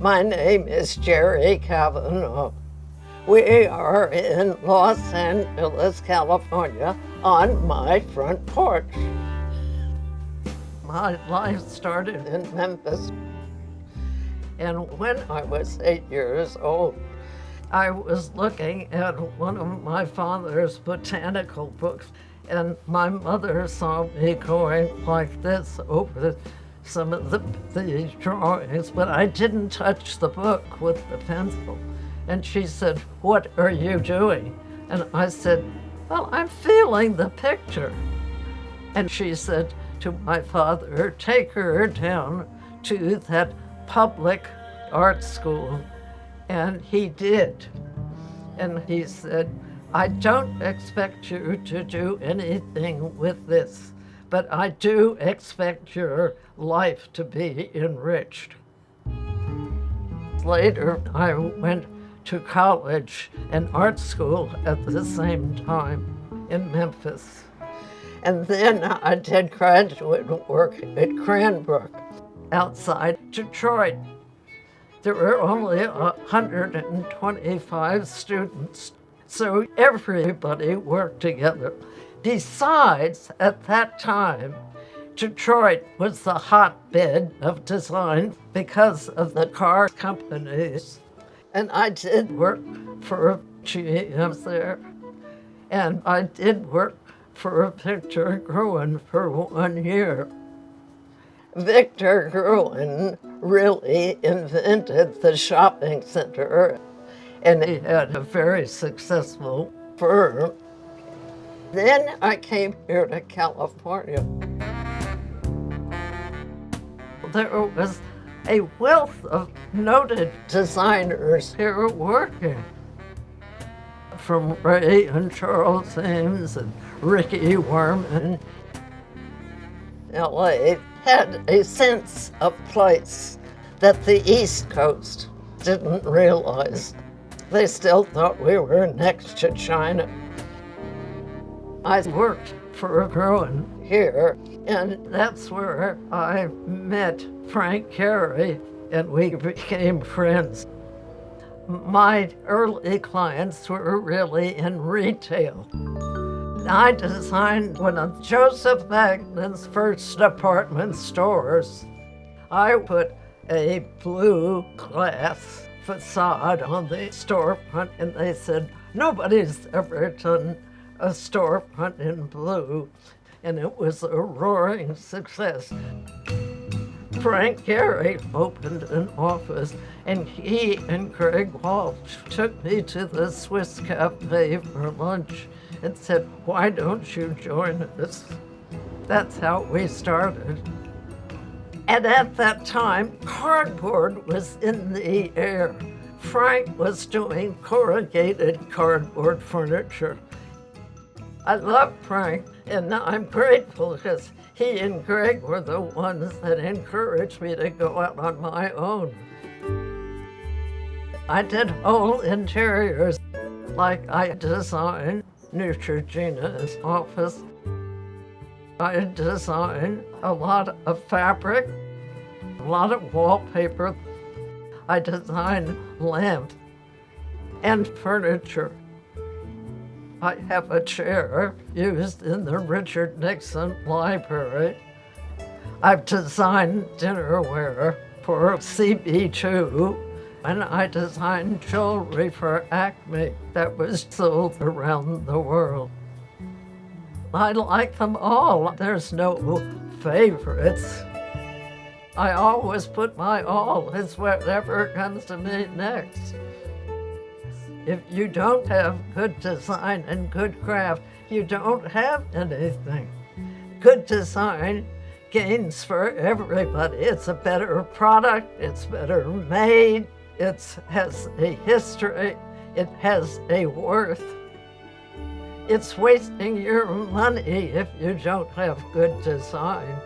My name is Jerry Kavanaugh. We are in Los Angeles, California, on my front porch. My life started in Memphis, and when I was 8 years old, I was looking at one of my father's botanical books, and my mother saw me going like this over some of the drawings, but I didn't touch the book with the pencil. And she said, "What are you doing?" And I said, "Well, I'm feeling the picture." And she said to my father, "Take her down to that public art school." And he did. And he said, "I don't expect you to do anything with this, but I do expect your life to be enriched." Later, I went to college and art school at the same time in Memphis. And then I did graduate work at Cranbrook outside Detroit. There were only 125 students, so everybody worked together. Besides, at that time, Detroit was the hotbed of design because of the car companies. And I did work for GM there, and I did work for Victor Gruen for 1 year. Victor Gruen really invented the shopping center, and he had a very successful firm. Then I came here to California. There was a wealth of noted designers here working, from Ray and Charles Ames and Ricky Werman. LA had a sense of place that the East Coast didn't realize. They still thought we were next to China. I worked for Gruen here, and that's where I met Frank Gehry, and we became friends. My early clients were really in retail. I designed one of Joseph Magnon's first department stores. I put a blue glass facade on the storefront, and they said, "Nobody's ever done a storefront in blue," and it was a roaring success. Frank Gehry opened an office, and he and Greg Walsh took me to the Swiss Cafe for lunch and said, "Why don't you join us?" That's how we started. And at that time, cardboard was in the air. Frank was doing corrugated cardboard furniture. I love Frank, and I'm grateful because he and Greg were the ones that encouraged me to go out on my own. I did whole interiors, like I designed Neutrogena's office. I designed a lot of fabric, a lot of wallpaper. I designed lamps and furniture. I have a chair used in the Richard Nixon Library. I've designed dinnerware for CB2, and I designed jewelry for Acme that was sold around the world. I like them all. There's no favorites. I always put my all. It's whatever comes to me next. If you don't have good design and good craft, you don't have anything. Good design gains for everybody. It's a better product, it's better made, it has a history, it has a worth. It's wasting your money if you don't have good design.